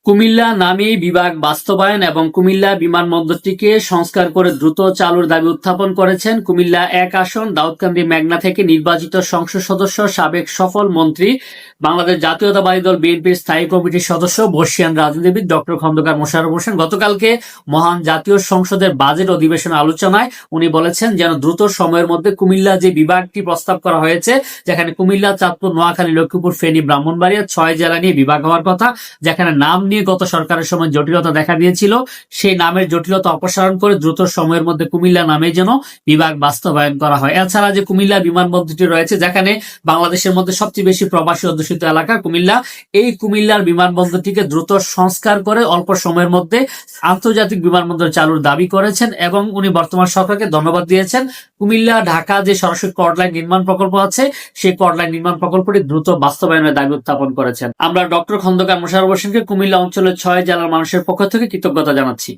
কুমিল্লা নামে বিভাগ বাস্তবায়ন এবং কুমিল্লা বিমানবন্দরটিকে সংস্কার করে দ্রুত চালুর দাবি উত্থাপন করেছেন কুমিল্লা ১ আসন দাউদকান্দি মেঘনা থেকে নির্বাচিত সংসদ সদস্য সাবেক সফল মন্ত্রী বাংলাদেশ জাতীয়তাবাদী দল বিএনপির স্থায়ী কমিটির সদস্য বর্ষিয়ান রাজনীতিবিদ ডক্টর খন্দকার মোশাররফ হোসেন। গতকালকে মহান জাতীয় সংসদের বাজেট অধিবেশন আলোচনায় উনি বলেছেন যেন দ্রুত সময়ের মধ্যে কুমিল্লা যে বিভাগটি প্রস্তাব করা হয়েছে, যেখানে কুমিল্লা, চাঁদপুর, নোয়াখালী, লক্ষ্মীপুর, ফেনী, ব্রাহ্মণবাড়িয়া ৬ জেলা নিয়ে বিভাগ হওয়ার কথা, যেখানে নাম নিয়ে গত সরকারের সময় জটিলতা দেখা দিয়েছিল, সেই নামের জটিলতা অপসারণ করে দ্রুত সময়ের মধ্যে কুমিল্লা নামে যেন বিভাগ বাস্তবায়ন করা হয়। এছাড়া যে কুমিল্লা বিমানবন্দরটি রয়েছে, যেখানে বাংলাদেশের মধ্যে সবচেয়ে বেশি প্রবাসী অধ্যুষিত এলাকা কুমিল্লা, এই কুমিল্লার বিমানবন্দরটিকে দ্রুত সংস্কার করে অল্প সময়ের মধ্যে আন্তর্জাতিক বিমানবন্দর চালুর দাবি করেছেন এবং উনি বর্তমান সরকারকে ধন্যবাদ দিয়েছেন। কুমিল্লা ঢাকা যে সরাসরি কর্ডলাইন নির্মাণ প্রকল্প আছে, সেই কর্ডলাইন নির্মাণ প্রকল্পটি দ্রুত বাস্তবায়নের দাবি উত্থাপন করেছেন। আমরা ডক্টর খন্দকার মোশাররফ হোসেনকে কুমিল্লা অঞ্চলের ৬ জেলার মানুষের পক্ষ থেকে কৃতজ্ঞতা জানাচ্ছি।